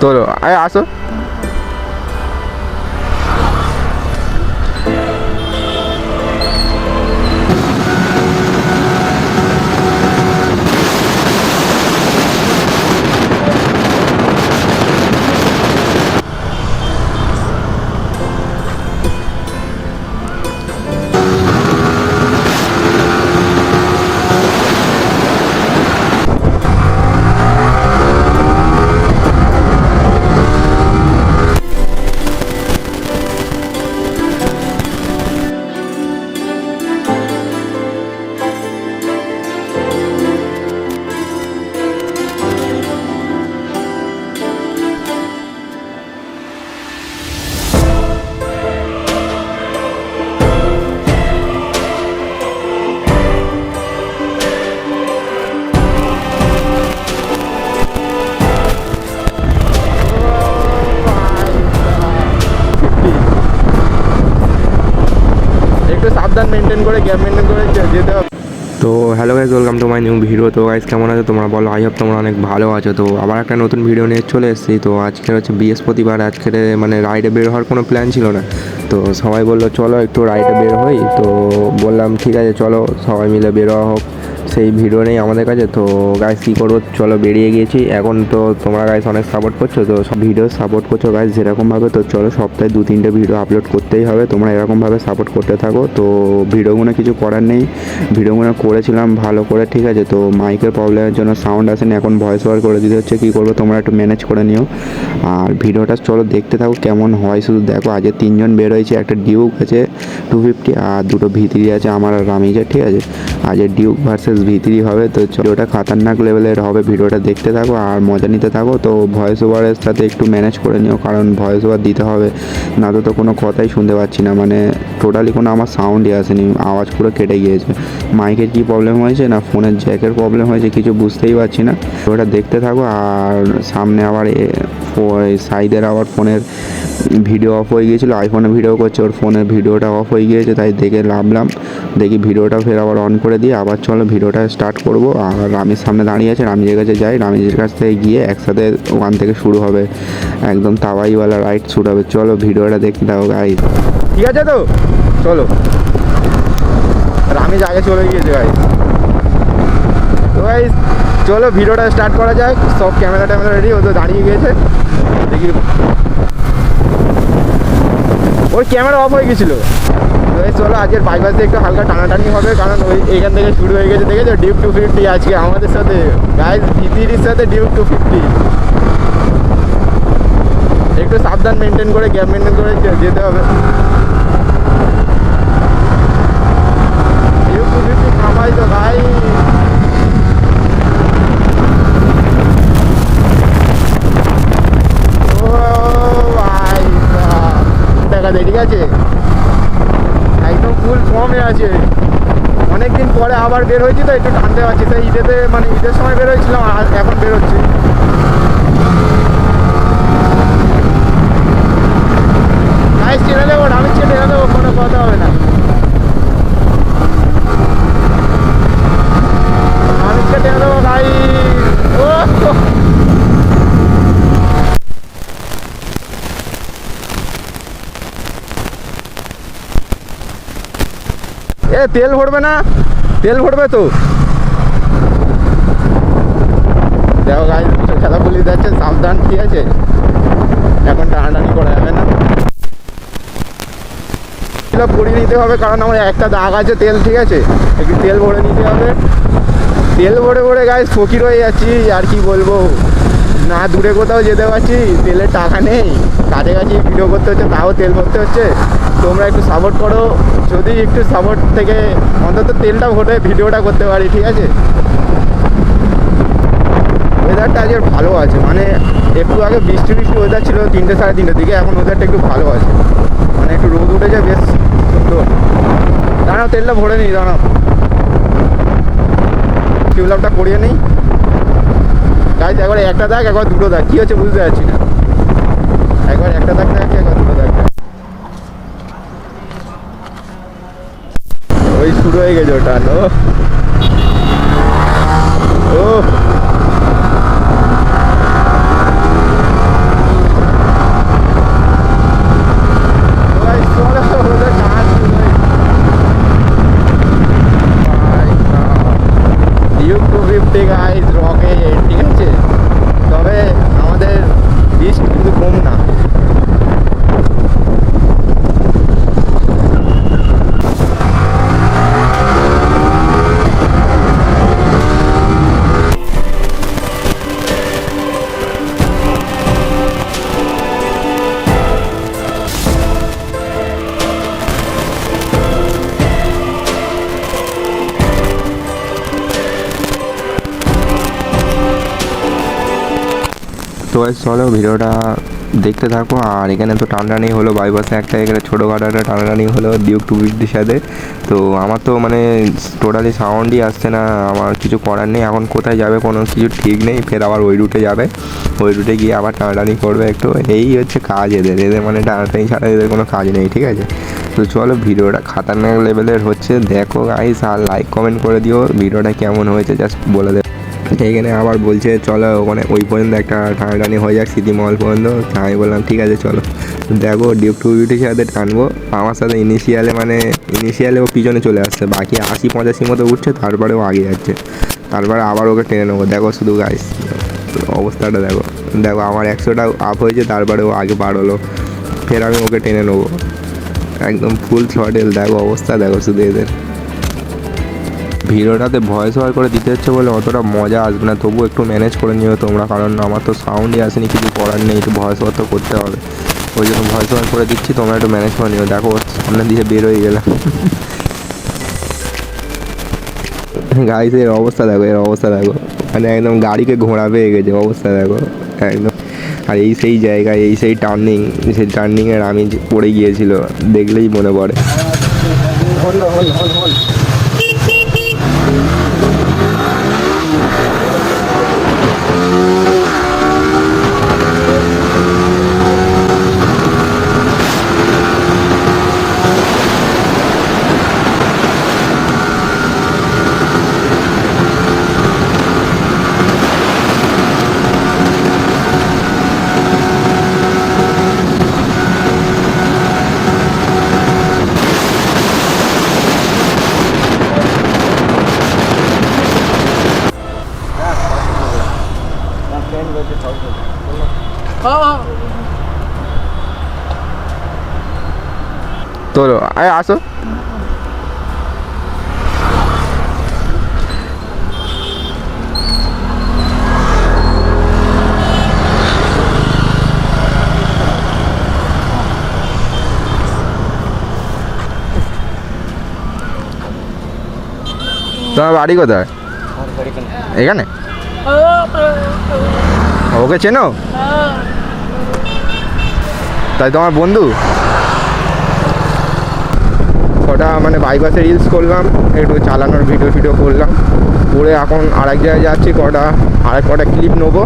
তোলো আরে আসো। একটু সাবধান মেনটেন করে গ্যাপ মেনটেন করে যেতে হবে। তো hello guys, welcome to my new video. তো গাইজ কেমন আছো তোমরা বলো? আই হোপ তোমরা অনেক ভালো আছো। তো আবার একটা নতুন ভিডিও নিয়ে চলে এসেছি। তো আজকে হচ্ছে বৃহস্পতিবার, আজকের মানে রাইডে বের হওয়ার কোনো প্ল্যান ছিল না। তো সবাই বললো চলো একটু রাইডে বের হই। তো বললাম ঠিক আছে চলো সবাই মিলে বের হওয়া হোক। সেই ভিডিও নেই আমাদের কাছে। তো গাইজ কী করবো, চলো বেরিয়ে গিয়েছি। এখন তো তোমরা গাইজ অনেক সাপোর্ট করছো, তো সব ভিডিও সাপোর্ট করছো গাইজ যেরকমভাবে। তো চলো সপ্তাহে 2-3টে ভিডিও আপলোড করতেই হবে, তোমরা এরকমভাবে সাপোর্ট করতে থাকো। তো ভিডিওগুলো কিছু করার নেই, ভিডিওগুলো করেছিলাম ভালো করে, ঠিক আছে। তো মাইকের প্রবলেমের জন্য সাউন্ড আসেনি, এখন ভয়েস ওভার করে দিতে হচ্ছে। কী করবো তোমরা একটু ম্যানেজ করে নিও। আর ভিডিওটা চলো দেখতে থাকো কেমন হয় শুধু দেখো। আজকে 3জন বের হয়েছে, একটা ডিউক আছে 250 আর 2টো ভিতরি আছে আমার আর রামিজের, ঠিক আছে। আজকে ডিউক ভার্সেস ভিতরি হবে। তো ভিডিওটা খাতারনাক লেভেলের হবে, ভিডিওটা দেখতে থাকো আর মজা নিতে থাকো। তো ভয়েস ওভারের সাথে একটু ম্যানেজ করে নিও, কারণ ভয়েস ওভার দিতে হবে, না তো কোনো কথাই শুনতে পাচ্ছি না। মানে টোটালি কোনো আমার সাউন্ডই আসেনি, আওয়াজ পুরো কেটে গিয়েছে। মাইকের কী প্রবলেম হয়েছে না ফোনের জ্যাকের প্রবলেম হয়েছে কিছু বুঝতেই পারছি না। ওটা দেখতে থাকো। আর সামনে আবার সাইডের আবার ফোনের ভিডিও অফ হয়ে গিয়েছিলো, আইফোনে ভিডিও করছে, ওর ফোনের ভিডিওটা অফ হয়ে গিয়েছে, তাই দেখে লাভলাম। দেখি ভিডিওটা ফের আবার অন করে দিয়ে আবার চলো ভিডিওটা স্টার্ট করবো। আর রামির সামনে দাঁড়িয়ে আছে, রামিজের কাছে যাই, রামিজের কাছ থেকে গিয়ে একসাথে ওখান থেকে শুরু হবে, একদম তাওয়াইওয়ালা রাইড শুরু হবে। চলো ভিডিওটা দেখতে থাকো গাইজ, ঠিক আছে। তো চলো, রামিজ আগে চলে গিয়েছে গাইজ। তো গাইজ চলো ভিডিওটা স্টার্ট করা যায়। সব ক্যামেরা ট্যামেরা রেডি, ও তো দাঁড়িয়ে গিয়েছে। দেখি ওর ক্যামেরা অফ হয়ে গেছিলো। চলো আজকের বাইপাসে একটু হালকা টানাটানি হবে, কারণ ওই এইখান থেকে শুরু হয়ে গেছে। দেখেছো ডিউক 250 আজকে আমাদের সাথে গাইজ, ভিতিরির সাথে ডিউক 250। একটু সাবধান মেনটেন করে গ্যাপ মেনটেন করে যেতে হবে। ডিউক 250 কামাই তো ভাই। ঠিক আছে, একদম ফুল ফর্মে আছে। অনেকদিন পরে আবার বের হয়েছি, তো একটু টানতে পারছি। তাই ঈদেতে মানে ঈদের সময় বের হয়েছিলাম, আর এখন বের হচ্ছি। গাইজ টেনে দেবো, রামিজকে টেনে দেবো, কোনো কথা হবে না। রামিজকে টেনে দেবো ভাই। ও এ তেল ভরবে না, তেল ভরবে তো। দেখো গাইজ খেলা পুলিশ যাচ্ছে, সাবধান, ঠিক আছে। এখন টানাটানি করা যাবে না, পরিয়ে নিতে হবে, কারণ আমার একটা দাগ আছে তেল, ঠিক আছে। একটু তেল ভরে নিতে হবে। তেল ভরে ভরে গাইজ ফকির হয়ে যাচ্ছি, আর কি বলবো। না দূরে কোথাও যেতে পারছি, তেলের টাকা নেই, কাছাকাছি ভিডিও করতে হচ্ছে, তাও তেল ভরতে হচ্ছে। তোমরা একটু সাপোর্ট করো, যদি একটু সাপোর্ট থেকে অন্তত তেলটা ভরে ভিডিওটা করতে পারি, ঠিক আছে। ওয়েদারটা আজকে ভালো আছে, মানে একটু আগে বৃষ্টি ওয়েদার ছিল 3টে সাড়ে 3টের দিকে, এখন ওয়েদারটা একটু ভালো আছে, মানে একটু রোদ উঠেছে, বেশ সুন্দর। দাঁড়াও তেলটা ভরে নিই, দাঁড়াও টিউবলাপটা করিয়ে নিই গাইজ। একবার একটা দাগ, একবার দুটো দাগ, কী হচ্ছে বুঝতে পারছি না। একবার একটা দাগ দেখছি, একবার দুটো দাগ। ওই শুরু হয়ে গেছে ওটা। ও মুহূর্তে গাইস রকেট, ঠিক আছে, তবে আমাদের রিস্ক কিন্তু কম না। তো চলো ভিডিওটা দেখতে থাকো। আর এখানে তো টানাটানি হলো বাইপাসে একটা, এখানে ছোটোখাটো একটা টানাটানি হলো ডিউক 250 সাথে। তো আমার তো মানে টোটালি সাউন্ডই আসছে না, আমার কিছু করার নেই। এখন কোথায় যাবে কোনো কিছু ঠিক নেই, ফের আবার ওই রুটে যাবে, ওই রুটে গিয়ে আবার টানাটানি করবে একটু। এই হচ্ছে কাজ এদের, মানে টানাটানি ছাড়া এদের কোনো কাজ নেই, ঠিক আছে। তো চলো ভিডিওটা খাতারনাক লেভেলের হচ্ছে, দেখো গাইস, আর লাইক কমেন্ট করে দিও ভিডিওটা কেমন হয়েছে জাস্ট বলে দেবে। এইখানে আবার বলছে চলো ওখানে ওই পর্যন্ত একটা টানাটানি হয়ে যাক স্মৃতিমহল পর্যন্ত। আমি বললাম ঠিক আছে চলো। দেখো ডিউক 250 সাথে টানবো, আমার সাথে ইনিশিয়ালে ও পিছনে চলে আসছে, বাকি 80-85 মতো উঠছে, তারপরে ও আগে যাচ্ছে, তারপরে আবার ওকে টেনে নেবো। দেখো শুধু গাইস অবস্থাটা দেখো, আমার 100টা আপ হয়েছে, তারপরে ও আগে পার হলো, ফের আমি ওকে টেনে নেবো একদম ফুল থ্রটেল। দেখো অবস্থা দেখো শুধু এদের। ভিডিওটাতে ভয়েস ওভার করে দিতে হচ্ছে বলে অতটা মজা আসবে না, তবু একটু ম্যানেজ করে নিও তোমরা, কারণ আমার তো সাউন্ডই আসেনি, কিছু করার নেই, একটু ভয়েস ওভার তো করতে হবে, ওই জন্য ভয়েস ওভার করে দিচ্ছি, তোমরা একটু ম্যানেজ করে নিও। দেখো সামনের দিকে বের হয়ে গেলাম গাইস এর অবস্থা দেখো, মানে একদম গাড়িকে ঘোড়া পেয়ে গেছে, অবস্থা দেখো একদম। আর এই সেই জায়গায়, এই সেই টার্নিংয়ের আমি পড়ে গিয়েছিল, দেখলেই মনে পড়ে। তোলো আরে আসো। তোমার বাড়ি কোথায়? এখানে? ওকে চেনো? তাই তোমার বন্ধু? ওটা মানে বাইপাসে রিলস করলাম, একটু চালানোর ভিডিও করলাম, করে এখন আরেক জায়গায় যাচ্ছি, কটা ক্লিপ নেবো,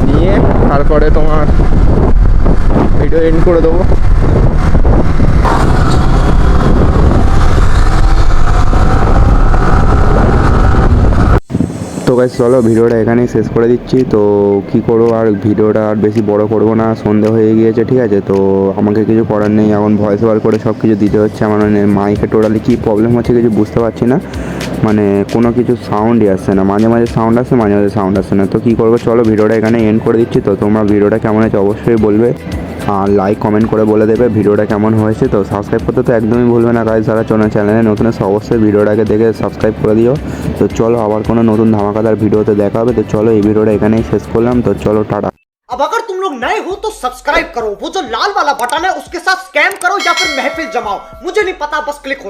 নিয়ে তারপরে তোমার ভিডিও এন্ড করে দেবো। তো গাইস চলো ভিডিওটা এখানেই শেষ করে দিচ্ছি। তো কি করবো আর, ভিডিওটা আর বেশি বড় করব না, সন্ধে হয়ে গিয়েছে, ঠিক আছে। তো আমাকে কিছু করার নেই, এখন ভয়েস ওভার করে সব কিছু দিতে হচ্ছে। আমার মানে মাইকে টোটালি কী প্রবলেম হচ্ছে কিছু বুঝতে পারছি না, মানে কোনো কিছু সাউন্ডই আসছে না, মাঝে মাঝে সাউন্ড আসছে, মাঝে মাঝে সাউন্ড আসছে না। তো কী করবো, চলো ভিডিওটা এখানে এন্ড করে দিচ্ছি। তো তোমরা ভিডিওটা কেমন হয়েছে অবশ্যই বলবে, আর লাইক কমেন্ট করে বলে দেবে ভিডিওটা কেমন হয়েছে। তো সাবস্ক্রাইব করতে তো একদমই ভুলবে না গাইস, যারা চ্যানেলে নতুন এসে অবশ্যই ভিডিওটাকে দেখে সাবস্ক্রাইব করে দিও। তো চলো আবার কোনো নতুন ধামাকাদার ভিডিওতে দেখা হবে। তো চলো এই ভিডিওটা এখানেই শেষ করলাম। তো চলো টাটা। अब अगर तुम लोग नए हो तो सब्सक्राइब करो, वो जो लाल वाला बटन है उसके साथ स्कैम करो या फिर महफिल जमाओ, मुझे नहीं पता, बस क्लिक हो जाए।